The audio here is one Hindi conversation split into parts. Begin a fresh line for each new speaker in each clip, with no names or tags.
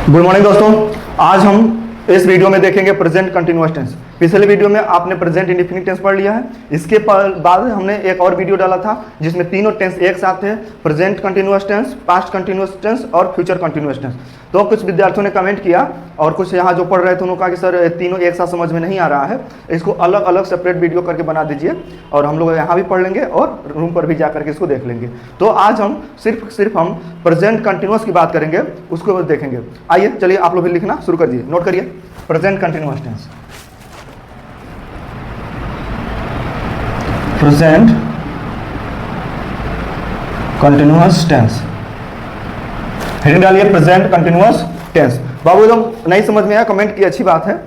गुड मॉर्निंग दोस्तों। आज हम इस वीडियो में देखेंगे प्रेजेंट कंटिन्यूअस टेंस। पिछले वीडियो में आपने प्रेजेंट इंडेफिनिट टेंस पढ़ लिया है। इसके बाद हमने एक और वीडियो डाला था जिसमें तीनों टेंस एक साथ थे, present continuous tense, past continuous tense और फ्यूचर कंटिन्यूअस टेंस। तो कुछ विद्यार्थियों ने कमेंट किया और कुछ यहाँ जो पढ़ रहे थे उन्होंने कहा कि सर तीनों एक साथ समझ में नहीं आ रहा है, इसको अलग अलग सेपरेट वीडियो करके बना दीजिए और हम लोग यहाँ भी पढ़ लेंगे और रूम पर भी जा करके इसको देख लेंगे। तो आज हम सिर्फ हम प्रेजेंट कंटिन्यूअस की बात करेंगे, उसको देखेंगे। आइए चलिए आप लोग भी लिखना शुरू करिए, नोट करिए present continuous tense. Present continuous tense, heading डालिए प्रेजेंट कंटिन्यूअस टेंस। बाबू एकदम नहीं समझ में आया कमेंट की, अच्छी बात है।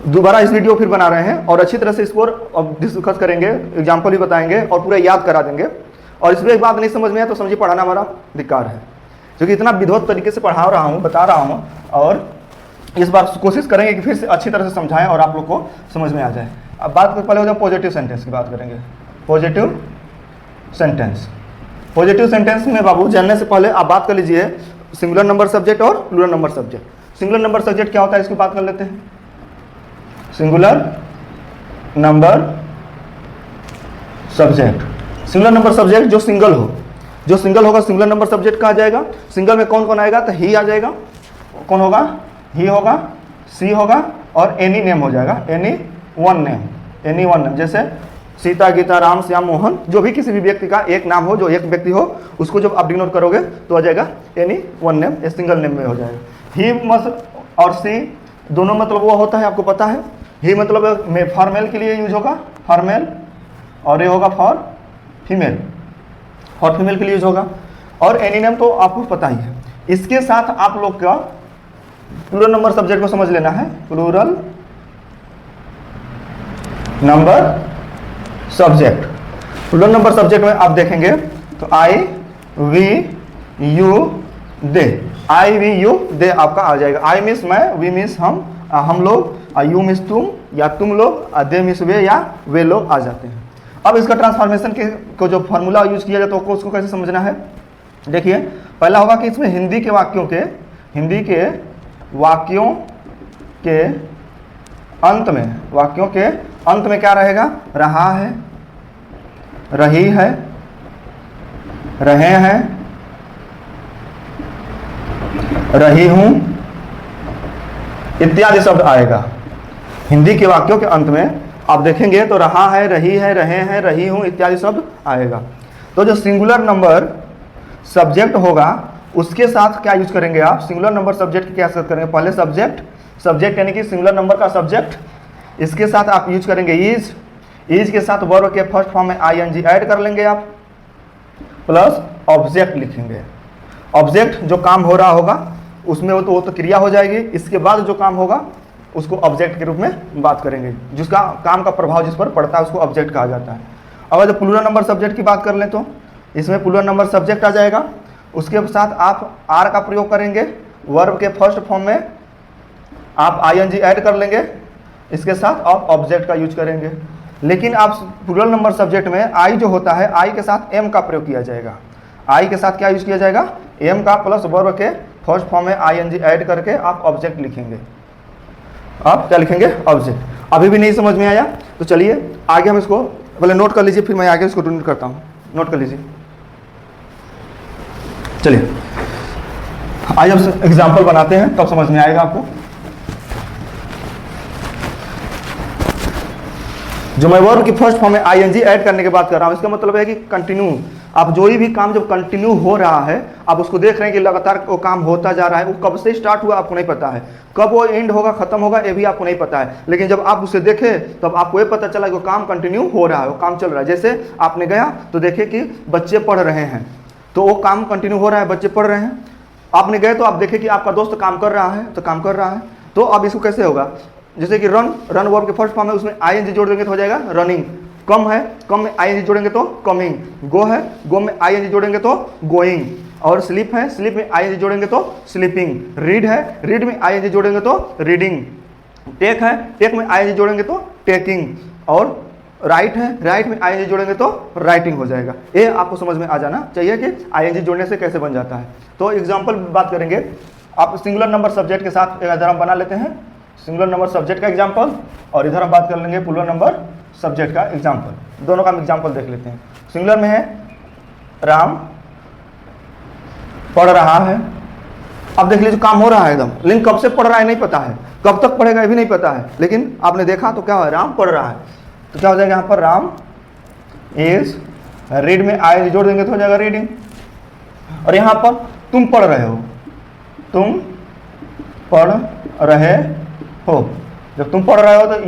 दोबारा इस वीडियो फिर बना रहे हैं और अच्छी तरह से इसको डिस्कस करेंगे, एग्जाम्पल भी बताएंगे और पूरा याद करा देंगे। और इसमें एक बात नहीं समझ में आया तो समझिए पढ़ाना हमारा धिक्कार है, क्योंकि इतना विधिवत तरीके से पढ़ा रहा हूँ, बता रहा हूँ और इस बार कोशिश करेंगे कि फिर से अच्छी तरह से समझाएं और आप लोग को समझ में आ जाए। अब बात पहले हो जाए पॉजिटिव सेंटेंस की बात करेंगे। पॉजिटिव सेंटेंस, पॉजिटिव सेंटेंस में बाबू जानने से पहले आप बात कर लीजिए सिंगुलर नंबर सब्जेक्ट और plural number subject. Singular number subject क्या होता है इसकी बात कर लेते हैं। Singular number subject, singular number subject जो सिंगल हो, जो सिंगल होगा सिंगुलर नंबर सब्जेक्ट कहा जाएगा। सिंगल में कौन कौन आएगा तो ही आ जाएगा, कौन होगा, ही होगा, सी होगा और एनी नेम हो जाएगा, any one name, any one name. जैसे सीता, गीता, राम, श्याम, मोहन, जो भी किसी भी व्यक्ति का एक नाम हो, जो एक व्यक्ति हो, उसको जब आप डिनोट करोगे तो आ जाएगा एनी वन नेम, ये सिंगल नेम में हो जाएगा। ही मत और सी दोनों मतलब वो होता है, आपको पता है। ही मतलब फॉर मेल के लिए यूज होगा, फॉर मेल, और ये होगा फॉर फीमेल, फॉर फीमेल के लिए यूज होगा। और एनी नेम तो आपको पता ही है। इसके साथ आप लोग का प्लूरल नंबर सब्जेक्ट को समझ लेना है। Plural number subject, plural number subject में आप देखेंगे तो I, we, you, they. I, we, you, they आपका आ जाएगा। आई मीन्स मैं, वी मीन्स हम लोग, यू मीन्स तुम या तुम लोग, दे मीन्स वे या वे लोग आ जाते हैं। अब इसका ट्रांसफॉर्मेशन को जो फॉर्मूला यूज किया जाए तो उसको कैसे समझना है। देखिए पहला होगा कि इसमें हिंदी के वाक्यों के अंत में, वाक्यों के अंत में क्या रहेगा, रहा है, रही है, रहे हैं, रही हूं इत्यादि शब्द आएगा। हिंदी के वाक्यों के अंत में आप देखेंगे तो रहा है, रही है, रहे हैं, रही हूं इत्यादि शब्द आएगा। तो जो सिंगुलर नंबर सब्जेक्ट होगा उसके साथ क्या यूज करेंगे आप, सिंगुलर नंबर सब्जेक्ट क्या यूज करेंगे, पहले सब्जेक्ट यानी कि सिंगुलर नंबर का सब्जेक्ट, इसके साथ आप यूज करेंगे इज के साथ वर्ब के फर्स्ट फॉर्म में आईएनजी ऐड कर लेंगे आप, प्लस ऑब्जेक्ट लिखेंगे। ऑब्जेक्ट जो काम हो रहा होगा उसमें वो तो क्रिया हो जाएगी, इसके बाद जो काम होगा उसको ऑब्जेक्ट के रूप में बात करेंगे, जिसका काम का प्रभाव जिस पर पड़ता है उसको ऑब्जेक्ट कहा जाता है। अगर जब प्लूरल नंबर सब्जेक्ट की बात कर लें तो इसमें प्लूरल नंबर सब्जेक्ट आ जाएगा, उसके साथ आप आर का प्रयोग करेंगे, वर्ब के फर्स्ट फॉर्म में आप आईएनजी ऐड कर लेंगे, इसके साथ आप ऑब्जेक्ट का यूज करेंगे। लेकिन आप प्लूरल नंबर सब्जेक्ट में आई जो होता है, आई के साथ एम का प्रयोग किया जाएगा। आई के साथ क्या यूज किया जाएगा, एम का, प्लस वर्ब के फर्स्ट फॉर्म में आईएनजी ऐड करके आप ऑब्जेक्ट लिखेंगे। आप क्या लिखेंगे, ऑब्जेक्ट। अभी भी नहीं समझ में आया तो चलिए आगे हम इसको पहले नोट कर लीजिए, फिर मैं आगे इसको नोट करता हूँ। नोट कर लीजिए, चलिए आज हम एग्जाम्पल बनाते हैं तब समझ में आएगा आपको। जो मैं वर्ब की फर्स्ट फॉर्म में आईएनजी ऐड करने की बात कर रहा हूं, इसका मतलब है कि कंटिन्यू, आप जो भी काम जब कंटिन्यू हो रहा है, आप उसको देख रहे हैं कि लगातार वो काम होता जा रहा है, वो कब से स्टार्ट हुआ आपको नहीं पता है, कब वो एंड होगा, खत्म होगा, ये भी आपको नहीं पता है। लेकिन जब आप उसे देखें तब आपको ये पता चला कि वो काम कंटिन्यू हो रहा है, वो काम चल रहा है। जैसे आपने गया तो देखे कि बच्चे पढ़ रहे हैं, तो वो काम कंटिन्यू हो रहा है, बच्चे पढ़ रहे हैं। आपने गए तो आप देखे कि आपका दोस्त काम कर रहा है, तो काम कर रहा है। तो अब इसको कैसे होगा, जैसे कि रन वर्ब के फर्स्ट फॉर्म है, उसमें आईएनजी जोड़ देंगे तो हो जाएगा रनिंग। कम है, कम में आईएनजी जोड़ेंगे तो कमिंग। गो है, गो में आईएनजी जोड़ेंगे तो गोइंग। और स्लीप है, स्लीप में आईएनजी जोड़ेंगे तो स्लीपिंग। रीड है, रीड में आईएनजी जोड़ेंगे तो रीडिंग। टेक है, टेक में आईएनजी जोड़ेंगे तो टेकिंग। और राइट है, राइट में आईएनजी जोड़ेंगे तो राइटिंग हो जाएगा। ये आपको समझ में आ जाना चाहिए कि आईएनजी जोड़ने से कैसे बन जाता है। तो एग्जाम्पल बात करेंगे, आप सिंगुलर नंबर सब्जेक्ट के साथ इधर हम बना लेते हैं सिंगुलर नंबर सब्जेक्ट का एग्जाम्पल, और इधर हम बात कर लेंगे प्लूरल नंबर सब्जेक्ट का एग्जाम्पल। दोनों का हम एग्जाम्पल देख लेते हैं। सिंगुलर में है राम पढ़ रहा है। अब देख लीजिए काम हो रहा है एकदम, लेकिन कब से पढ़ रहा है नहीं पता है, कब तक पढ़ेगा ये भी नहीं पता है, लेकिन आपने देखा तो क्या है, राम पढ़ रहा है। तो क्या हो जाएगा यहाँ पर, राम इज रीड में आई जोड़ देंगे तो हो जाएगा रीडिंग। और यहाँ पर तुम पढ़ रहे हो, तुम पढ़ रहे हो। जब तुम पढ़ रहे हो तो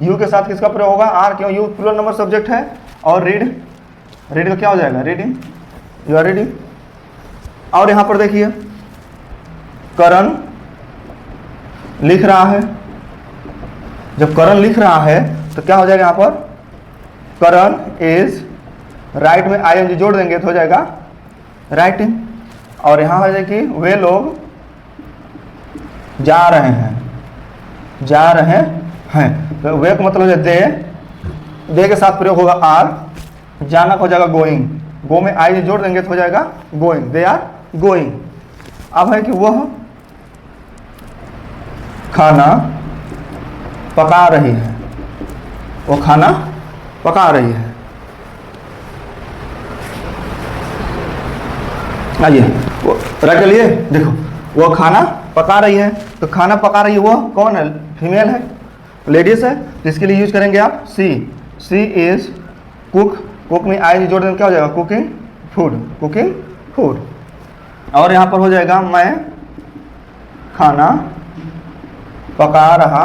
यू के साथ किसका प्रयोग होगा, आर, क्यों, यू प्लूरल नंबर सब्जेक्ट है। और रीड का क्या हो जाएगा, रीडिंग, यू आर रीडिंग। और यहाँ पर देखिए करण लिख रहा है। जब करण लिख रहा है तो क्या हो जाएगा यहाँ पर, करण इज राइट में आईएनजी जोड़ देंगे तो हो जाएगा राइटिंग। और यहाँ हो जाएगी वे लोग जा रहे हैं, तो वे का मतलब है दे के साथ प्रयोग होगा आर, जाना का हो जाएगा गोइंग, गो में आई जोड़ देंगे तो हो जाएगा गोइंग, दे आर गोइंग। अब है कि वह खाना पका रही है, वो खाना पका रही है। आइए रख लिए, देखो वो खाना पका रही है, तो खाना पका रही है वो कौन है, फीमेल है, लेडीज है, जिसके लिए यूज करेंगे आप सी इज कुक, कुक में आई जोड़ देंगे क्या हो जाएगा, कुकिंग फूड। और यहाँ पर हो जाएगा मैं खाना पका रहा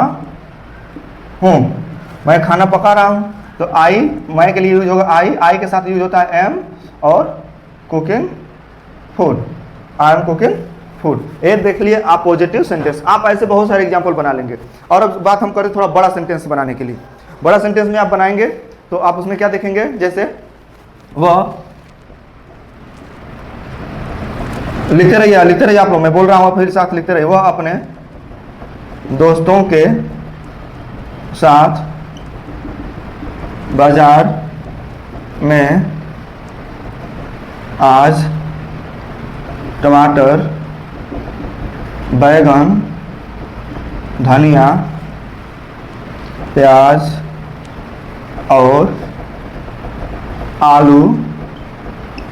हूँ, मैं खाना पका रहा हूँ। तो आई मैं के लिए यूज होगा आई के साथ यूज होता है एम, और cooking food, I am cooking food. ये देख लिए आप पॉजिटिव सेंटेंस। आप ऐसे बहुत सारे एग्जांपल बना लेंगे। और अब बात हम करें थोड़ा बड़ा सेंटेंस बनाने के लिए। बड़ा सेंटेंस में आप बनाएंगे तो आप उसमें क्या देखेंगे, जैसे वह लिखते रहिए आप लोग, मैं बोल रहा हूँ फिर साथ लिखते रहिए। वह अपने दोस्तों के साथ बाजार में आज टमाटर, बैगन, धनिया, प्याज और आलू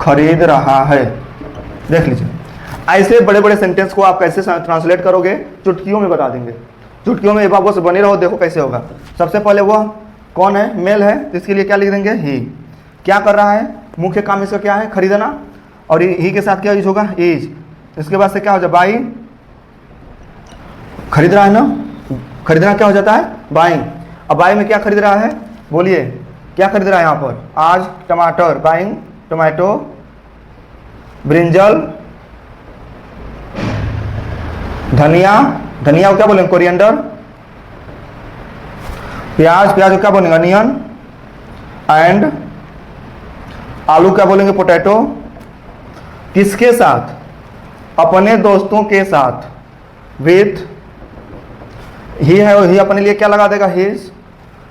खरीद रहा है। देख लीजिए, ऐसे बड़े बड़े सेंटेंस को आप कैसे ट्रांसलेट करोगे, चुटकियों में बता देंगे। चुटकियों में बाबू से बने रहो, देखो कैसे होगा। सबसे पहले वह कौन है, मेल है, इसके लिए क्या लिख देंगे, ही। क्या कर रहा है, मुख्य काम इसका क्या है, खरीदना, और ही के साथ क्या यूज होगा, इज। इसके बाद से क्या हो जाए, बाई, खरीद रहा है ना, खरीदना क्या हो जाता है, बाइंग। अब बाई में क्या खरीद रहा है, बोलिए क्या खरीद रहा है यहाँ पर, आज टमाटर, बाइंग टोमेटो, ब्रिंजल, धनिया को क्या बोलेंगे, कोरिएंडर, प्याज को क्या बोलेंगे, अनियन, एंड आलू क्या बोलेंगे, पोटैटो। किसके साथ, अपने दोस्तों के साथ, विथ, ही है और ही अपने लिए क्या लगा देगा, हिज,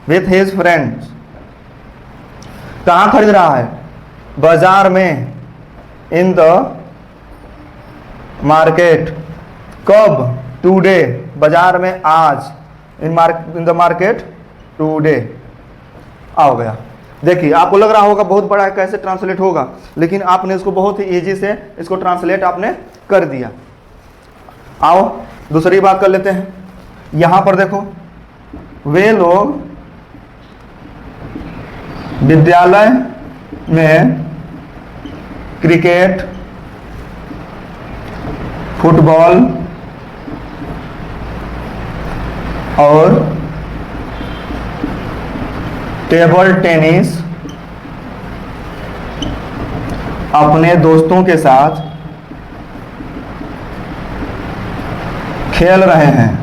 विथ हिज फ्रेंड्स। कहाँ खरीद रहा है, बाजार में, इन द मार्केट। कब, टुडे, बाजार में आज, इन द मार्केट टुडे। आ गया। देखिए आपको लग रहा होगा बहुत बड़ा है, कैसे ट्रांसलेट होगा, लेकिन आपने इसको बहुत ही इजी से इसको ट्रांसलेट आपने कर दिया। आओ दूसरी बात कर लेते हैं। यहां पर देखो, वे लोग विद्यालय में क्रिकेट, फुटबॉल और टेबल टेनिस अपने दोस्तों के साथ खेल रहे हैं।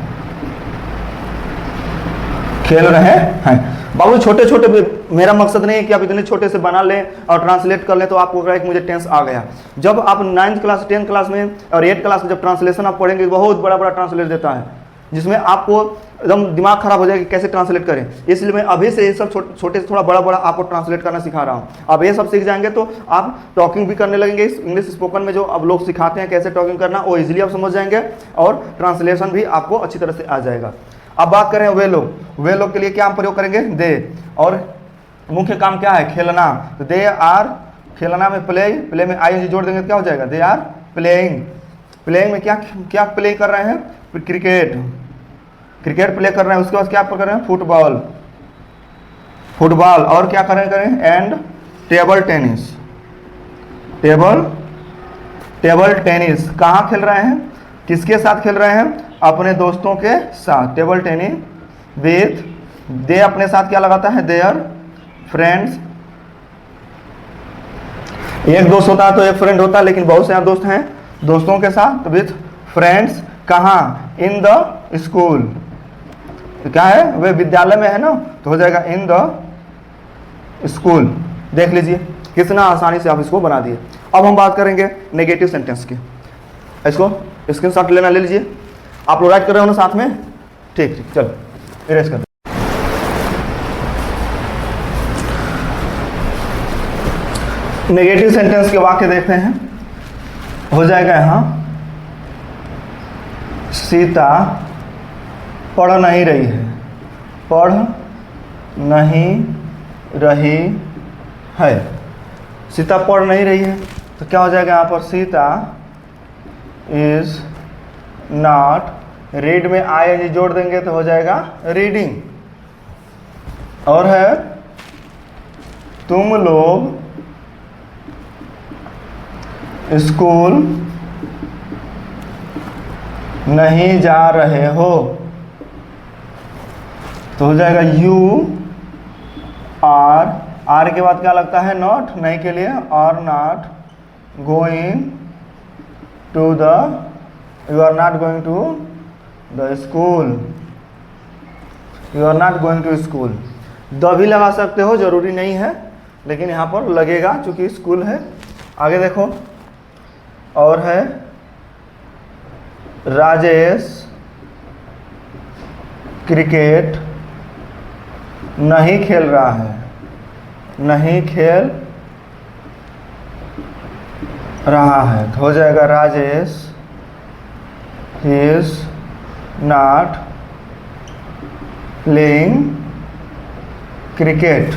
बाबू छोटे छोटे, मेरा मकसद नहीं है कि आप इतने छोटे से बना लें और ट्रांसलेट कर लें तो आपको कहें कि मुझे टेंस आ गया। जब आप 9th क्लास 10th क्लास में और 8th क्लास में जब ट्रांसलेशन आप पढ़ेंगे, बहुत बड़ा बड़ा ट्रांसलेट देता है। जिसमें आपको एकदम दिमाग खराब हो जाएगा कि कैसे ट्रांसलेट करें। इसलिए मैं अभी से ये सब छोटे से थोड़ा बड़ा बड़ा आपको ट्रांसलेट करना सिखा रहा हूँ। अब ये सब सीख जाएंगे तो आप टॉकिंग भी करने लगेंगे। इंग्लिश स्पोकन में जो अब लोग सिखाते हैं कैसे टॉकिंग करना, वो इजीली आप समझ जाएंगे और ट्रांसलेशन भी आपको अच्छी तरह से आ जाएगा। अब बात करें वे लोग के लिए क्या हम प्रयोग करेंगे, दे। और मुख्य काम क्या है, खेलना। तो दे आर, खेलना में प्ले में आई जोड़ देंगे तो क्या हो जाएगा, दे आर प्लेइंग। प्लेइंग में क्या क्या प्ले कर रहे हैं, क्रिकेट प्ले कर रहे हैं। उसके बाद क्या कर रहे हैं, फुटबॉल। और क्या करें एंड टेबल टेनिस। कहाँ खेल रहे हैं, किसके साथ खेल रहे हैं, अपने दोस्तों के साथ। टेबल टेनिस विथ, दे अपने साथ क्या लगाता है, देयर फ्रेंड्स। एक दोस्त होता है तो एक फ्रेंड होता है, लेकिन बहुत से दोस्त हैं, दोस्तों के साथ विथ फ्रेंड्स। कहाँ, इन द स्कूल। तो क्या है, वे विद्यालय में है ना, तो हो जाएगा इन द स्कूल। देख लीजिए कितना आसानी से आप इसको बना दिए। अब हम बात करेंगे नेगेटिव सेंटेंस की। इसको स्क्रीनशॉट लेना ले लीजिए। आप लोग राइट कर रहे हो ना साथ में, ठीक, चलो इरेज कर। नेगेटिव सेंटेंस के वाक्य देखते हैं। हो जाएगा यहाँ, सीता पढ़ नहीं रही है। सीता पढ़ नहीं रही है तो क्या हो जाएगा यहाँ पर, सीता इज नॉट, रीड में आई जोड़ देंगे तो हो जाएगा रीडिंग। और है, तुम लोग स्कूल नहीं जा रहे हो, तो हो जाएगा यू आर के बाद क्या लगता है, नॉट, नहीं के लिए, are not going to the, you are not going to the school, you are not going to school. The भी लगा सकते हो, जरूरी नहीं है, लेकिन यहाँ पर लगेगा चूंकि स्कूल है। आगे देखो, और है, राजेश क्रिकेट नहीं खेल रहा है, तो हो जाएगा Rajesh is not playing cricket.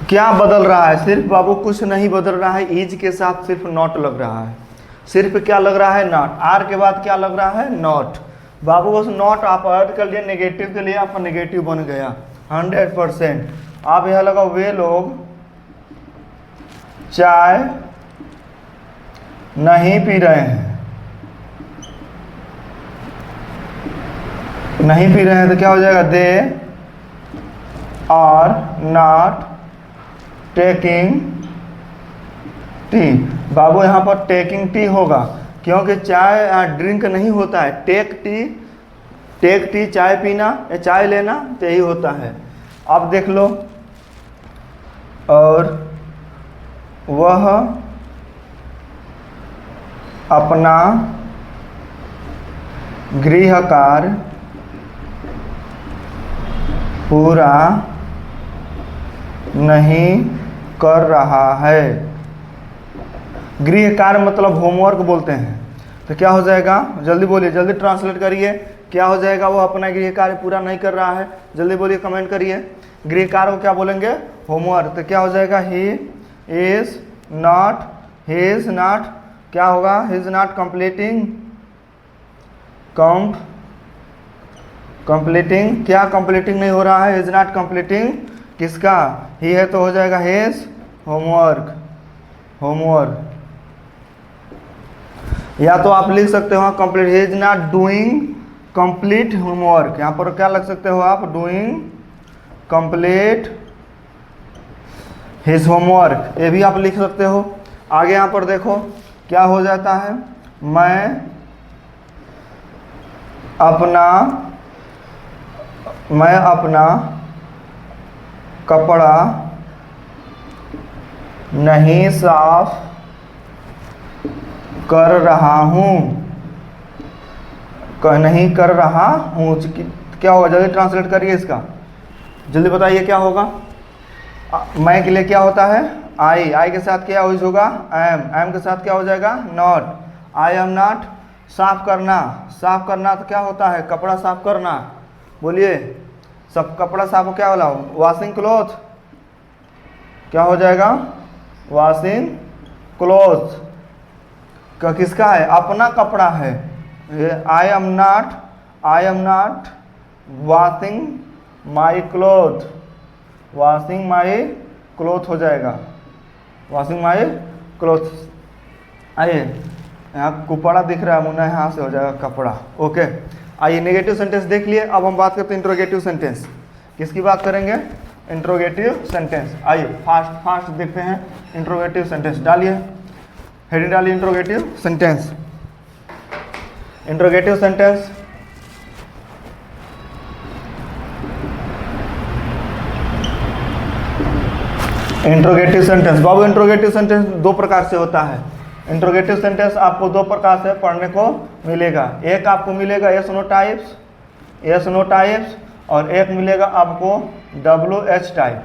क्या बदल रहा है, सिर्फ बाबू कुछ नहीं बदल रहा है, इज के साथ सिर्फ नॉट लग रहा है। सिर्फ क्या लग रहा है, नॉट। आर के बाद क्या लग रहा है, नॉट। बाबू बस नॉट आप ऐड कर लिए, नेगेटिव के लिए आपका नेगेटिव बन गया 100%। आप यह लगाओ, वे लोग चाय नहीं पी रहे हैं, तो क्या हो जाएगा, they are not taking tea. बाबू यहाँ पर टेकिंग टी होगा, क्योंकि चाय ड्रिंक नहीं होता है, टेक टी चाय पीना या चाय लेना, तो यही होता है। अब देख लो, और वह अपना गृह कार्य पूरा नहीं कर रहा है। गृह कार्य मतलब होमवर्क बोलते हैं, तो क्या हो जाएगा, जल्दी बोलिए, जल्दी ट्रांसलेट करिए, क्या हो जाएगा, वो अपना गृह कार्य पूरा नहीं कर रहा है। जल्दी बोलिए, कमेंट करिए। गृह कार्य को क्या बोलेंगे, होमवर्क। तो क्या हो जाएगा, ही इज नॉट, क्या होगा, ही इज नॉट कंप्लीटिंग, क्या कंप्लीटिंग नहीं हो रहा है, इज नॉट कंप्लीटिंग किसका, ही है, तो हो जाएगा हिज होमवर्क। या तो आप लिख सकते हो complete, he is not doing complete homework. यहाँ पर क्या लग सकते हो आप, डूइंग कंप्लीट हिज होमवर्क, ये भी आप लिख सकते हो। आगे यहाँ पर देखो क्या हो जाता है, मैं अपना कपड़ा नहीं साफ कर रहा हूँ, नहीं कर रहा हूँ, क्या होगा? जल्दी ट्रांसलेट करिए इसका, जल्दी बताइए क्या होगा। मैं के लिए क्या होता है? आई के साथ क्या यूज होगा? एम के साथ क्या हो जाएगा? नॉट। I am not. साफ करना तो क्या होता है? कपड़ा साफ करना। बोलिए, सब कपड़ा साफ हो क्या वाला? Washing cloth. क्या हो जाएगा? Washing cloth. किसका है? अपना कपड़ा है। I am not washing my cloth. Washing my cloth हो जाएगा, वॉशिंग माई क्लॉथ। आइए, यहाँ कपड़ा दिख रहा है मुन्ना, यहाँ से हो जाएगा कपड़ा। ओके, आइए नेगेटिव सेंटेंस देख लिए। अब हम बात करते हैं इंट्रोगेटिव सेंटेंस। किसकी बात करेंगे? Interrogative sentence. आइए फास्ट देखते हैं इंट्रोगेटिव सेंटेंस। डालिए हेडिंग, डालिए इंट्रोगेटिव सेंटेंस। इंट्रोगेटिव सेंटेंस बाबू, इंट्रोगेटिव सेंटेंस दो प्रकार से होता है। इंट्रोगेटिव सेंटेंस आपको दो प्रकार से पढ़ने को मिलेगा। एक आपको मिलेगा यस नो टाइप्स, और एक मिलेगा आपको WH टाइप।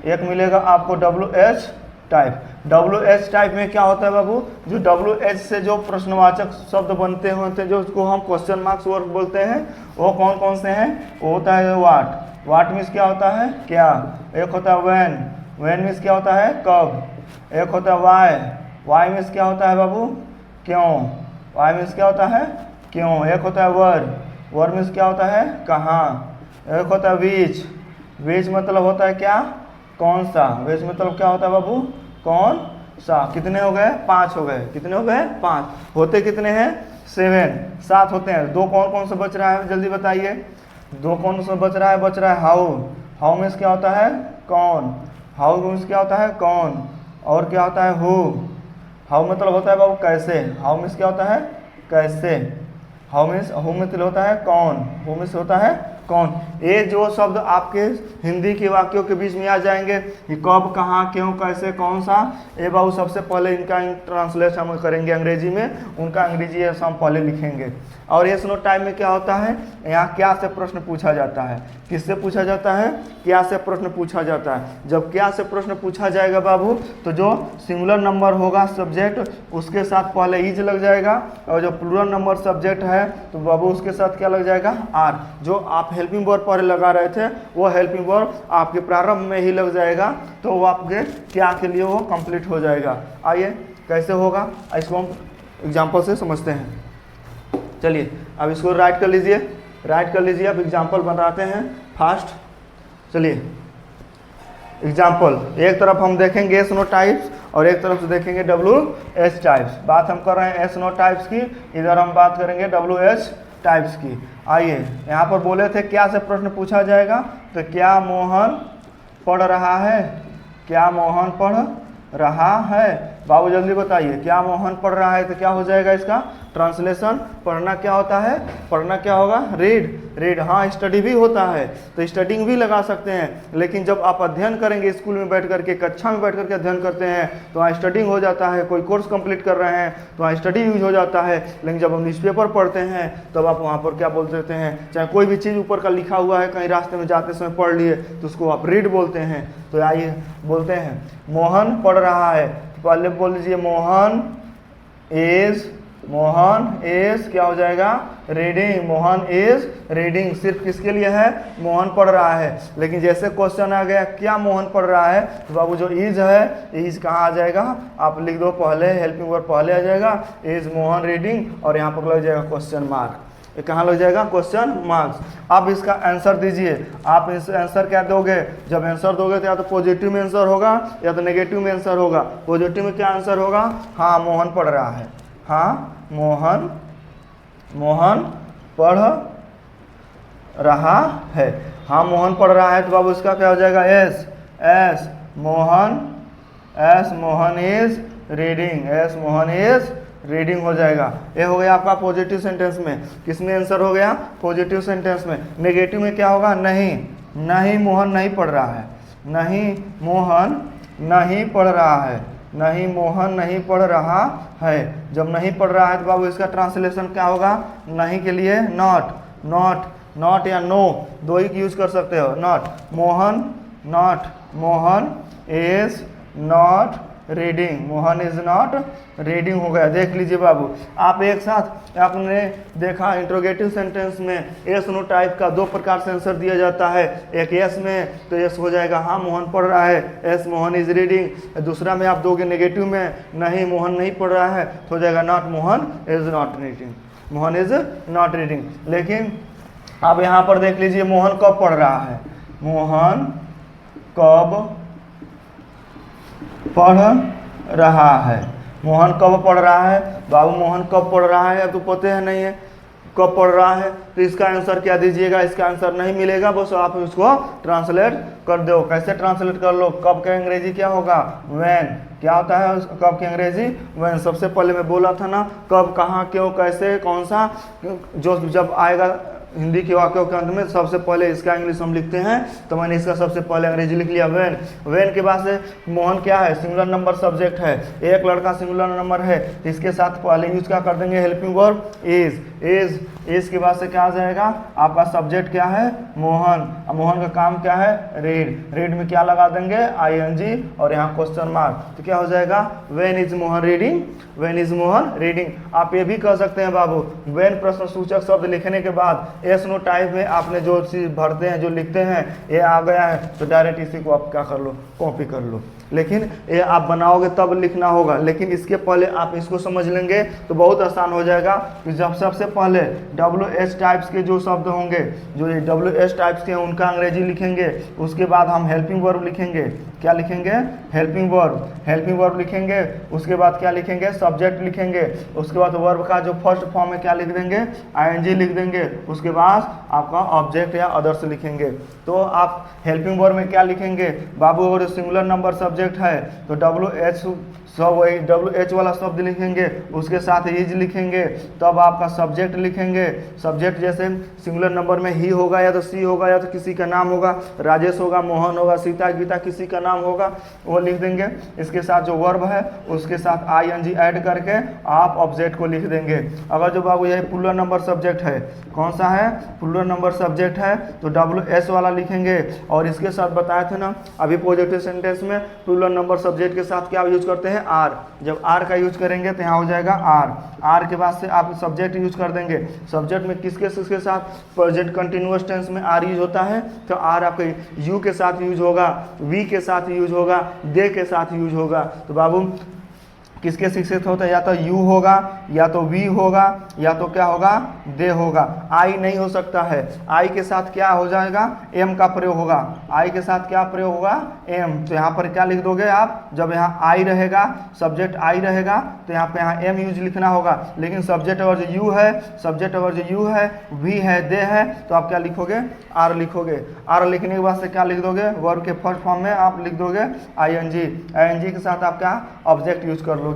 एक मिलेगा आपको WH टाइप। WH टाइप में क्या होता है बाबू? जो WH से जो प्रश्नवाचक शब्द बनते होते, जो उसको हम क्वेश्चन मार्क्स वर्ड बोलते हैं, वो कौन कौन से हैं? वो होता है वाट मीन्स क्या होता है? क्या। एक होता है व्हेन मीन्स क्या होता है? कब। एक होता है वाई मीन्स क्या होता है बाबू? क्यों। वाई मीन्स क्या होता है? क्यों। एक होता है वर मीन्स क्या होता है? कहाँ। एक होता है विच मतलब होता है क्या? कौन सा। विच मतलब क्या होता है बाबू? कौन सा। कितने हो गए? 5 हो गए। कितने हो गए? 5। होते कितने हैं? 7 होते हैं। दो कौन से बच रहा है? जल्दी बताइए, दो कौन सा बच रहा है? हाउ मीन्स क्या होता है? कौन। हाउ मीन्स क्या होता है? कौन। और क्या होता है? हु। हाउ मतलब होता है बाबू कैसे। हाउ मीन्स क्या होता है? कैसे। हु मतलब होता है कौन। हु मीन्स होता है कौन। ये जो शब्द आपके हिंदी के वाक्यों के बीच में आ जाएंगे कि कब, कहाँ, क्यों, कैसे, कौन सा, ये बाबू सबसे पहले इनका ट्रांसलेट हम करेंगे अंग्रेजी में। उनका अंग्रेजी हम पहले लिखेंगे। और ये सुनो टाइम में क्या होता है? यहाँ क्या से प्रश्न पूछा जाता है? किससे पूछा जाता है? क्या से प्रश्न पूछा जाता है। जब क्या से प्रश्न पूछा जाएगा बाबू, तो जो सिंगुलर नंबर होगा सब्जेक्ट, उसके साथ पहले इज लग जाएगा, और जो प्लूरल नंबर सब्जेक्ट है तो बाबू उसके साथ क्या लग जाएगा? आर। जो आप हेल्पिंग वर्ब पहले लगा रहे थे, वो हेल्पिंग वर्ब आपके प्रारंभ में ही लग जाएगा, तो वो आपके क्या के लिए वो कंप्लीट हो जाएगा। आइए कैसे होगा, इसको हम एग्जाम्पल से समझते हैं। चलिए अब इसको राइट कर लीजिए, अब एग्जाम्पल बताते हैं फास्ट। चलिए एग्जाम्पल, एक तरफ हम देखेंगे एस नो टाइप्स और एक तरफ से देखेंगे WH टाइप्स। बात हम कर रहे हैं एस नो टाइप्स की, इधर हम बात करेंगे WH टाइप्स की। आइए, यहाँ पर बोले थे क्या से प्रश्न पूछा जाएगा, तो क्या मोहन पढ़ रहा है? क्या मोहन पढ़ रहा है? बाबू जल्दी बताइए, क्या मोहन पढ़ रहा है? तो क्या हो जाएगा इसका ट्रांसलेशन? पढ़ना क्या होता है? पढ़ना क्या होगा? रीड। हाँ, स्टडी भी होता है, तो स्टडिंग भी लगा सकते हैं। लेकिन जब आप अध्ययन करेंगे स्कूल में बैठ करके, कक्षा में बैठ करके अध्ययन करते हैं, तो वहाँ स्टडिंग हो जाता है। कोई कोर्स कंप्लीट कर रहे हैं तो वहाँ स्टडी यूज हो जाता है। लेकिन जब हम न्यूज़पेपर पढ़ते हैं तब आप वहाँ पर क्या बोल देते हैं? चाहे कोई भी चीज़ ऊपर का लिखा हुआ है, कहीं रास्ते में जाते समय पढ़ लिए, तो उसको आप रीड बोलते हैं। तो आइए बोलते हैं मोहन पढ़ रहा है, पहले बोल लीजिए मोहन इज क्या हो जाएगा? रीडिंग। मोहन इज रीडिंग सिर्फ किसके लिए है? मोहन पढ़ रहा है। लेकिन जैसे क्वेश्चन आ गया क्या मोहन पढ़ रहा है, तो बाबू जो इज है, इज कहाँ आ जाएगा? आप लिख दो पहले, हेल्पिंग वर्ब पहले आ जाएगा, इज मोहन रीडिंग, और यहाँ पर लग जाएगा क्वेश्चन मार्क। ये कहाँ लग जाएगा? Question marks. अब इसका आंसर दीजिए। आप इस आंसर क्या दोगे? जब आंसर दोगे तो या तो पॉजिटिव में आंसर होगा या तो नेगेटिव में आंसर होगा। पॉजिटिव में क्या आंसर होगा? हाँ मोहन पढ़ रहा है। हाँ मोहन पढ़ रहा है। हाँ मोहन पढ़ रहा है, तो बाबू इसका क्या हो जाएगा? एस मोहन इज रीडिंग हो जाएगा। ये हो गया आपका पॉजिटिव सेंटेंस में। किसमें आंसर हो गया? पॉजिटिव सेंटेंस में। नेगेटिव में क्या होगा? नहीं मोहन नहीं पढ़ रहा है। नहीं मोहन नहीं पढ़ रहा है। नहीं मोहन नहीं पढ़ रहा है। जब नहीं पढ़ रहा है तो बाबू इसका ट्रांसलेशन क्या होगा? नहीं के लिए नॉट, नॉट, नॉट या नो दो ही यूज कर सकते हो। Not Mohan, not Mohan is not reading, Mohan is not reading हो गया। देख लीजिए बाबू, आप एक साथ आपने देखा इंट्रोगेटिव सेंटेंस में यस नो टाइप का दो प्रकार से आंसर दिया जाता है। एक यस में तो यस हो जाएगा हाँ मोहन पढ़ रहा है, यस मोहन इज रीडिंग। दूसरा में आप दोगे नेगेटिव में नहीं मोहन नहीं पढ़ रहा है तो हो जाएगा not Mohan is not reading, Mohan is not reading. लेकिन अब यहाँ पर देख लीजिए मोहन कब पढ़ रहा है, मोहन कब पढ़ रहा है, मोहन कब पढ़ रहा है? बाबू मोहन कब पढ़ रहा है अब तो पता है नहीं है कब पढ़ रहा है, तो इसका आंसर क्या दीजिएगा? इसका आंसर नहीं मिलेगा, बस आप इसको ट्रांसलेट कर दो। कैसे ट्रांसलेट कर लो? कब का अंग्रेजी क्या होगा? व्हेन। क्या होता है कब की अंग्रेजी? व्हेन। सबसे पहले मैं बोला था ना कब, कहाँ, क्यों, कैसे, कौन सा, जो जब आएगा हिंदी के वाक्यों के अंत में सबसे पहले इसका इंग्लिश हम लिखते हैं, तो मैंने इसका सबसे पहले अंग्रेजी लिख लिया व्हेन। व्हेन के बाद से मोहन क्या है? सिंगुलर नंबर सब्जेक्ट है, एक लड़का सिंगुलर नंबर है, इसके साथ पहले यूज क्या कर देंगे? Helping verb is. इज के बाद से क्या आ जाएगा? आपका सब्जेक्ट क्या है? मोहन। मोहन का काम क्या है? रीड। रीड में क्या लगा देंगे? आईएनजी और यहाँ क्वेश्चन मार्क, तो क्या हो जाएगा? When is Mohan reading, when is Mohan reading. आप ये भी कह सकते हैं बाबू, व्हेन प्रश्न सूचक शब्द लिखने के बाद एस नो टाइप में आपने जो चीज भरते हैं, जो लिखते हैं, ये आ गया है तो डायरेक्ट इसी को आप क्या कर लो? कॉपी कर लो। लेकिन ये आप बनाओगे तब लिखना होगा, लेकिन इसके पहले आप इसको समझ लेंगे तो बहुत आसान हो जाएगा कि जब सबसे पहले WH टाइप्स के जो शब्द होंगे, जो ये WH टाइप्स के हैं उनका अंग्रेजी लिखेंगे, उसके बाद हम हेल्पिंग वर्ब लिखेंगे। क्या लिखेंगे? Helping verb. हेल्पिंग वर्ब लिखेंगे, उसके बाद क्या लिखेंगे? सब्जेक्ट लिखेंगे, उसके बाद वर्ब का जो फर्स्ट फॉर्म है क्या लिख देंगे? ING लिख देंगे, उसके बाद आपका ऑब्जेक्ट या अदर्स लिखेंगे। तो आप हेल्पिंग वर्ब में क्या लिखेंगे बाबू? अगर सिंगुलर नंबर सब्जेक्ट है तो WH सब वही WH वाला शब्द लिखेंगे, उसके साथ इज लिखेंगे, तब आपका सब्जेक्ट लिखेंगे। सब्जेक्ट जैसे सिंगुलर नंबर में ही होगा या तो सी होगा या तो किसी का नाम होगा, राजेश होगा, मोहन होगा, सीता, गीता, किसी का नाम होगा वो लिख देंगे। इसके साथ जो वर्ब है उसके साथ ING ऐड करके आप ऑब्जेक्ट को लिख देंगे। अगर जो बाबू यही पुलर नंबर सब्जेक्ट है, कौन सा है? पुलर नंबर सब्जेक्ट है तो WS वाला लिखेंगे। और इसके साथ बताया था ना अभी पॉजिटिव सेंटेंस में पुलर नंबर सब्जेक्ट के साथ क्या यूज करते हैं? आर। जब आर का यूज करेंगे तो यहाँ हो जाएगा आर। आर के बाद से आप सब्जेक्ट यूज कर देंगे। सब्जेक्ट में किसके साथ? प्रेजेंट कंटिन्यूअस टेंस में आर यूज होता है, तो आर आपके यू के साथ यूज होगा, वी के साथ यूज होगा, दे के साथ यूज होगा। तो बाबू किसके शिक्षित होता है? या तो यू होगा, या तो वी होगा, या तो क्या होगा? दे होगा। आई नहीं हो सकता है, आई के साथ क्या हो जाएगा? एम का प्रयोग होगा। आई के साथ क्या प्रयोग होगा? एम। तो यहाँ पर क्या लिख दोगे आप? जब यहाँ आई रहेगा, सब्जेक्ट आई रहेगा, तो यहाँ पे यहाँ एम यूज लिखना होगा। लेकिन सब्जेक्ट अगर जो यू है, सब्जेक्ट अगर जो यू है, वी है, दे है, तो आप क्या लिखोगे? आर लिखोगे। आर लिखने के बाद से क्या लिख दोगे? वर्ब के फर्स्ट फॉर्म में आप लिख दोगे ING। ING के साथ आप क्या? ऑब्जेक्ट यूज कर लोगे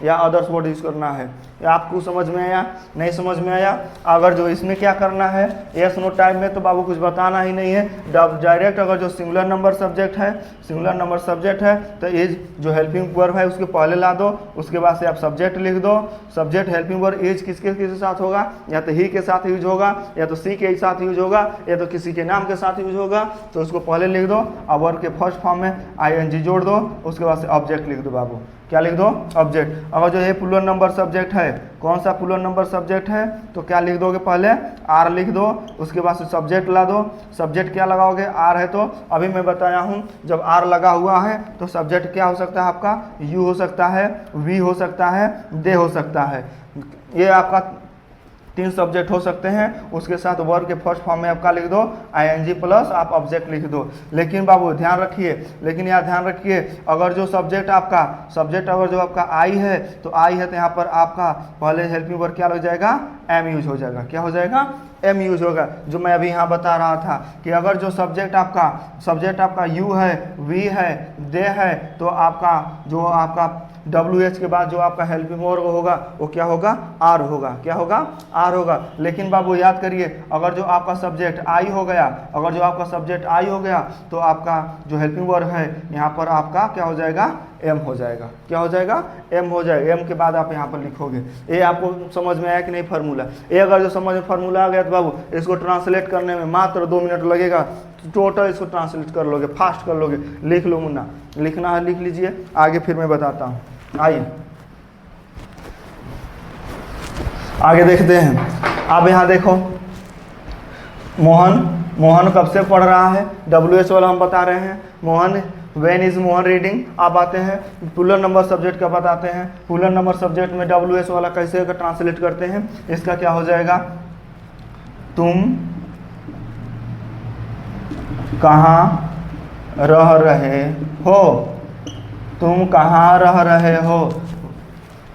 या अदर्स वर्ड यूज करना है। या आपको समझ में आया? नहीं समझ में आया? अगर जो इसमें क्या करना है यस नो टाइप में, तो बाबू कुछ बताना ही नहीं है, डायरेक्ट अगर जो सिंगुलर नंबर सब्जेक्ट है, सिंगुलर नंबर सब्जेक्ट है तो इज जो हेल्पिंग वर्ब है उसके पहले ला दो, उसके बाद से आप सब्जेक्ट लिख दो। सब्जेक्ट हेल्पिंग वर्ब इज किसके साथ होगा? या तो ही के साथ यूज होगा, या तो सी के साथ यूज होगा, या तो किसी के नाम के साथ यूज होगा, तो उसको पहले लिख दो और वर्ब के फर्स्ट फॉर्म में ING जोड़ दो, उसके बाद से ऑब्जेक्ट लिख दो बाबू। क्या लिख दो? ऑब्जेक्ट। अगर जो ये पुलर नंबर सब्जेक्ट है, कौन सा पुलर नंबर सब्जेक्ट है, तो क्या लिख दोगे? पहले आर लिख दो, उसके बाद से सब्जेक्ट ला दो। सब्जेक्ट क्या लगाओगे? आर है तो अभी मैं बताया हूँ, जब आर लगा हुआ है तो सब्जेक्ट क्या हो सकता है आपका? यू हो सकता है, वी हो सकता है, दे हो सकता है। ये आपका 3 सब्जेक्ट हो सकते हैं। उसके साथ वर्ब के फर्स्ट फॉर्म में आपका लिख दो ING प्लस आप ऑब्जेक्ट लिख दो। लेकिन बाबू ध्यान रखिए, लेकिन यहाँ ध्यान रखिए, अगर जो सब्जेक्ट अगर जो आपका आई है, तो आई है तो यहाँ पर आपका पहले हेल्पिंग वर्ब क्या लग जाएगा? एम यूज हो जाएगा। क्या हो जाएगा? एम यूज होगा। जो मैं अभी यहाँ बता रहा था कि अगर जो सब्जेक्ट आपका यू है, वी है, दे है, तो आपका जो आपका WH के बाद जो आपका हेल्पिंग वर्ब होगा वो क्या होगा, आर होगा। क्या होगा, आर होगा। लेकिन बाबू याद करिए, अगर जो आपका सब्जेक्ट आई हो गया, अगर जो आपका सब्जेक्ट आई हो गया तो आपका जो हेल्पिंग वर्ब है यहाँ पर आपका क्या हो जाएगा, एम हो जाएगा। क्या हो जाएगा, एम हो जाएगा। एम के बाद आप यहाँ पर लिखोगे। ये आपको समझ में आया कि नहीं फार्मूला? ये अगर जो समझ में फार्मूला आ गया तो बाबू इसको ट्रांसलेट करने में मात्र 2 मिनट लगेगा। टोटल इसको ट्रांसलेट कर लोगे, फास्ट कर लोगे। लिख लो मुन्ना, लिखना है लिख लीजिए, आगे फिर मैं बताता हूँ। आइए आगे देखते हैं। अब यहाँ देखो, मोहन कब से पढ़ रहा है, WH वाला हम बता रहे हैं। Mohan, when is Mohan reading. आप आते हैं पुलर नंबर सब्जेक्ट का बताते हैं। पुलर नंबर सब्जेक्ट में WH वाला कैसे ट्रांसलेट करते हैं, इसका क्या हो जाएगा, तुम कहाँ रह रहे हो, तुम कहाँ रह रहे हो,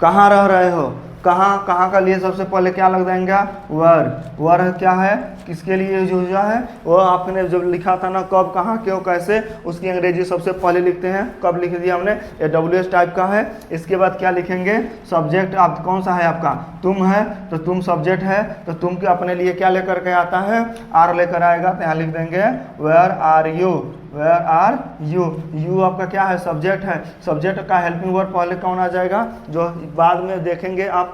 कहाँ रह रहे हो, कहाँ का लिए सबसे पहले क्या लग जाएगा, वर क्या है, किसके लिए यूज हुआ है, वो आपने जब लिखा था ना कब, कहाँ, क्यों, कैसे, उसकी अंग्रेजी सबसे पहले लिखते हैं। कब लिख दिया हमने, ये WH टाइप का है। इसके बाद क्या लिखेंगे, सब्जेक्ट आप कौन सा है आपका, तुम है, तो तुम सब्जेक्ट है, तो तुम के अपने लिए क्या लेकर के आता है, आर लेकर आएगा। तो यहाँ लिख देंगे where are you, where are you. You आपका क्या है, सब्जेक्ट है। सब्जेक्ट का हेल्पिंग वर्ब पहले कौन आ जाएगा, जो बाद में देखेंगे आप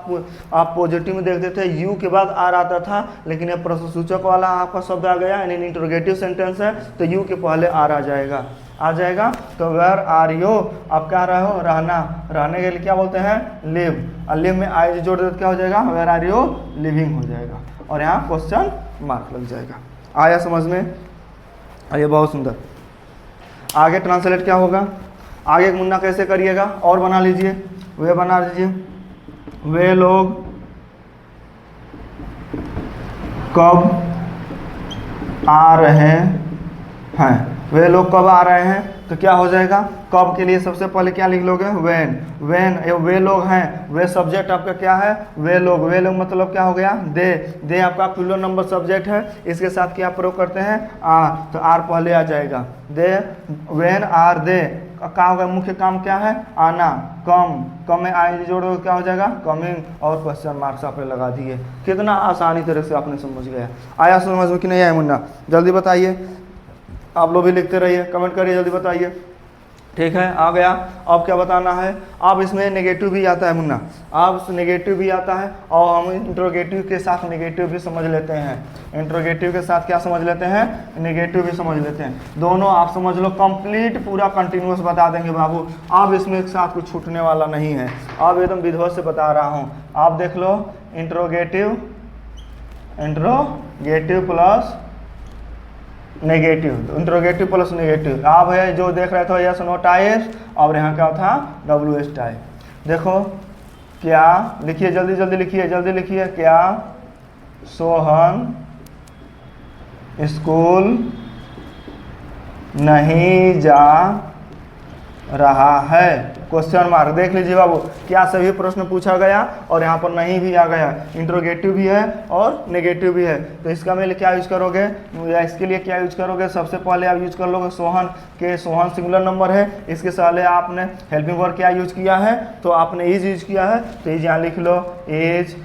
पॉजिटिव में देखते थे यू के बाद आर आता था, लेकिन ये प्रश्नसूचक वाला आपका शब्द आ गया, यानी इंटरोगेटिव सेंटेंस है, तो यू के पहले आर आ जाएगा। तो वेयर आर यू, आप क्या रहे हो, रहना, रहने के लिए क्या बोलते हैं, लिव, और लिव में आई जोड़ देते क्या हो जाएगा, वेयर आर यू लिविंग हो जाएगा, और यहाँ क्वेश्चन मार्क लग जाएगा। आया समझ में, ये बहुत सुंदर। आगे ट्रांसलेट क्या होगा, आगे मुन्ना कैसे करिएगा, और बना लीजिए, वे बना लीजिए, वे लोग कब आ रहे हैं, वे लोग कब आ रहे हैं, तो क्या हो जाएगा, कब के लिए सबसे पहले क्या लिख लोगे, व्हेन। वे लोग हैं, वे सब्जेक्ट आपका क्या है, वे लोग मतलब क्या हो गया, दे आपका प्लूरल नंबर सब्जेक्ट है, इसके साथ क्या प्रयोग करते हैं, आर, तो आर पहले आ जाएगा। दे, व्हेन आर दे, क्या होगा, मुख्य काम क्या है, आना, कम में आई जोड़ो क्या हो जाएगा, कमिंग, और क्वेश्चन मार्क्स आपने लगा दिए। कितना आसानी तरह से आपने समझ गया। आया समझ में कि नहीं आया मुन्ना, जल्दी बताइए, आप लोग भी लिखते रहिए, कमेंट करिए, जल्दी बताइए। ठीक है, आ गया। अब क्या बताना है, अब इसमें नेगेटिव भी आता है मुन्ना, अब नेगेटिव भी आता है, और हम इंट्रोगेटिव के साथ नेगेटिव भी समझ लेते हैं। इंट्रोगेटिव के साथ क्या समझ लेते हैं, नेगेटिव भी समझ लेते हैं। दोनों आप समझ लो, कंप्लीट पूरा कंटिन्यूस बता देंगे बाबू। अब इसमें एक साथ कुछ छूटने वाला नहीं है, अब एकदम विधिवत से बता रहा हूँ। आप देख लो, interrogative plus negative, interrogative plus negative. आप है जो देख रहे थे यस नो टाइप, और यहाँ क्या था, WH टाइप। देखो क्या लिखिए, जल्दी लिखिए, क्या सोहन स्कूल नहीं जा रहा है, क्वेश्चन मार्क। देख लीजिए बाबू, क्या सभी प्रश्न पूछा गया, और यहाँ पर नहीं भी आ गया, इंट्रोगेटिव भी है और नेगेटिव भी है। तो इसका में क्या यूज करोगे, या इसके लिए क्या यूज करोगे, सबसे पहले आप यूज कर लोगे सोहन सिंगुलर नंबर है, इसके पहले आपने हेल्पिंग वर्ब क्या यूज किया है, तो आपने इज यूज किया है, तो इज यहाँ लिख लो, एज,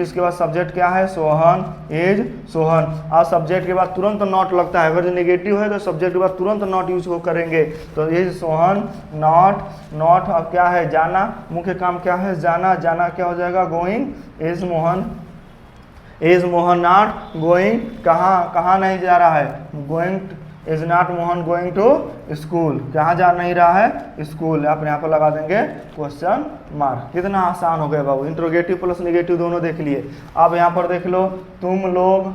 उसके बाद सब्जेक्ट क्या है, सोहन, एज सोहन। और सब्जेक्ट के बाद तुरंत नॉट लगता है, अगर जो नेगेटिव है तो सब्जेक्ट के बाद तुरंत नॉट यूज करेंगे। तो एज सोहन, नॉट अब क्या है, जाना, मुख्य काम क्या है, जाना क्या हो जाएगा, going. Is Mohan not going, कहाँ नहीं जा रहा है, going, is not Mohan going to school, कहाँ जा नहीं रहा है, स्कूल। आप यहाँ पर लगा देंगे क्वेश्चन मार्क। कितना आसान हो गया बाबू, इंट्रोगेटिव प्लस नेगेटिव दोनों देख लिए। अब यहाँ पर देख लो, तुम लोग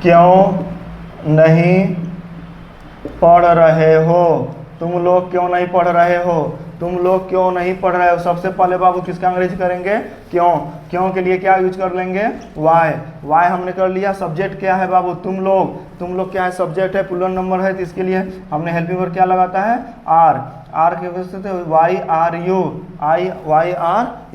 क्यों नहीं पढ़ रहे हो, तुम लोग क्यों नहीं पढ़ रहे हो, तुम लोग क्यों नहीं पढ़ रहे हो। सबसे पहले बाबू किसका अंग्रेजी करेंगे, क्यों के लिए क्या यूज कर लेंगे, वाई हमने कर लिया। सब्जेक्ट क्या है बाबू, तुम लोग क्या है, सब्जेक्ट है, प्लूरल नंबर है, तो इसके लिए हमने हेल्पिंग वर्ब क्या लगाता है, आर के वजह से वाई आर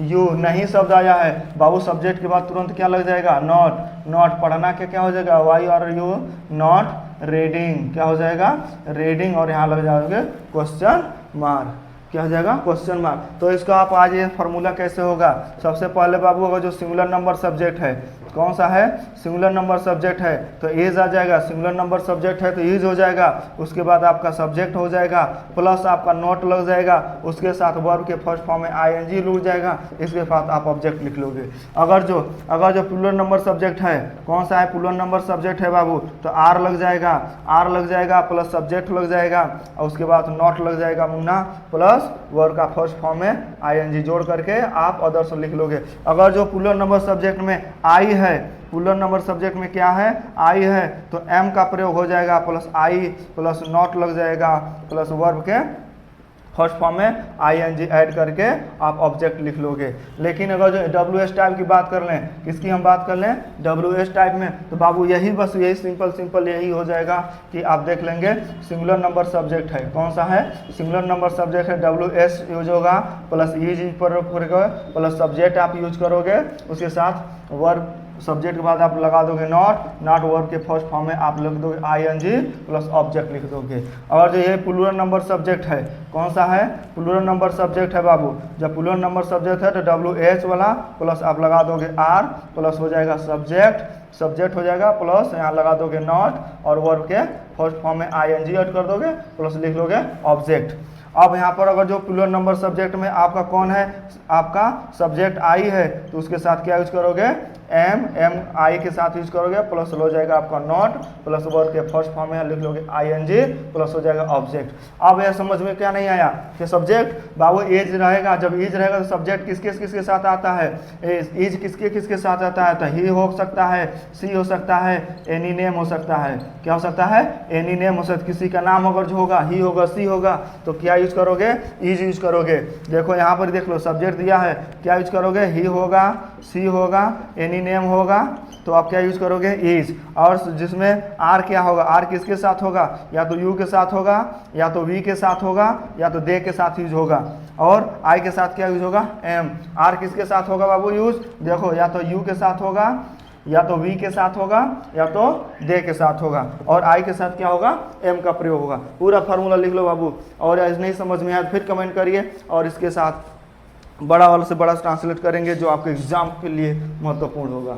यू। नहीं शब्द आया है बाबू, सब्जेक्ट के बाद तुरंत क्या लग जाएगा, नॉट। पढ़ना क्या हो जाएगा, why are you not reading, क्या हो जाएगा रीडिंग, और यहाँ लग जाओगे क्वेश्चन मार्क, क्या हो जाएगा क्वेश्चन मार्क। तो इसका आप आज ये फार्मूला कैसे होगा, सबसे पहले बाबू अगर जो सिंगुलर नंबर सब्जेक्ट है, कौन सा है सिंगुलर नंबर सब्जेक्ट है, तो एज आ जाएगा, सिंगुलर नंबर सब्जेक्ट है तो यूज हो जाएगा, उसके बाद आपका सब्जेक्ट हो जाएगा, प्लस आपका नोट लग जाएगा, उसके साथ वर्ब के फर्स्ट फॉर्म में आईएनजी लग जाएगा, इसके साथ आप ऑब्जेक्ट लिख लोगे। अगर जो प्लूरल नंबर सब्जेक्ट है, कौन सा है प्लूरल नंबर सब्जेक्ट है बाबू, तो आर लग जाएगा प्लस सब्जेक्ट लग जाएगा, और उसके बाद नोट लग जाएगा मुन्ना, प्लस वर्ब का फर्स्ट फॉर्म में आईएनजी जोड़ करके आप अदर्स लिख लोगे। अगर जो प्लूरल नंबर सब्जेक्ट में आई है, प्लूरल नंबर सब्जेक्ट में क्या है आई है, तो एम का प्रयोग हो जाएगा, प्लस आई प्लस नॉट लग जाएगा, प्लस वर्ब के फर्स्ट फॉर्म में आईएनजी ऐड करके आप ऑब्जेक्ट लिख लोगे। लेकिन अगर जो डब्ल्यू एस टाइप की बात कर लें, किसकी हम बात कर लें डब्ल्यू एस टाइप में, तो बाबू यही बस यही सिंपल यही हो जाएगा कि आप देख लेंगे सिंगुलर नंबर सब्जेक्ट है, कौन सा है सिंगुलर नंबर सब्जेक्ट है, डब्ल्यू एस यूज होगा, प्लस यूज प्लस सब्जेक्ट आप यूज करोगे, उसके साथ वर्ब सब्जेक्ट के बाद आप लगा दोगे नॉट वर्ब के फर्स्ट फॉर्म में आप लिख दोगे आईएनजी प्लस ऑब्जेक्ट लिख दोगे। और जो ये प्लूरल नंबर सब्जेक्ट है, कौन सा है प्लूरल नंबर सब्जेक्ट है बाबू, जब प्लूरल नंबर सब्जेक्ट है तो डब्ल्यू एच वाला प्लस आप लगा दोगे आर, प्लस हो जाएगा सब्जेक्ट हो जाएगा, प्लस यहाँ लगा दोगे नॉट, और वर्ब के फर्स्ट फॉर्म में आईएनजी ऐड कर दोगे, प्लस लिख लोगे ऑब्जेक्ट। अब यहाँ पर अगर जो प्लूरल नंबर सब्जेक्ट में आपका कौन है, आपका सब्जेक्ट आई है, तो उसके साथ क्या यूज करोगे एम आई के साथ यूज करोगे, प्लस हो जाएगा आपका नॉट, प्लस वर्ब के फर्स्ट फॉर्म में लिख लोगे आईएनजी, प्लस हो जाएगा ऑब्जेक्ट। अब यह समझ में क्या नहीं आया कि सब्जेक्ट बाबू एज रहेगा, जब एज रहेगा तो सब्जेक्ट किसके साथ आता है, एज किसके साथ आता है, तो ही हो सकता है, सी हो सकता है, एनी नेम हो सकता है, क्या हो सकता है एनी नेम हो सकता है, किसी का नाम अगर जो होगा ही होगा सी होगा, तो क्या यूज करोगे इज यूज करोगे। देखो यहाँ पर देख लो सब्जेक्ट दिया है, क्या यूज करोगे ही होगा, सी होगा, एनी नेम होगा, तो आप क्या यूज करोगे इज। और जिसमें आर क्या होगा, आर किसके साथ होगा, या तो यू के साथ होगा, या तो वी के साथ होगा, या तो दे के साथ यूज होगा, और आई के साथ क्या यूज होगा एम। आर किसके साथ होगा बाबू यूज, देखो या तो यू के साथ होगा, या तो वी के साथ होगा, या तो दे के साथ होगा, और आई के साथ क्या होगा एम का प्रयोग होगा। पूरा फार्मूला लिख लो बाबू, और नहीं समझ में आया फिर कमेंट करिए, और इसके साथ बड़ा वाले से बड़ा ट्रांसलेट करेंगे जो आपके एग्जाम के लिए महत्वपूर्ण होगा।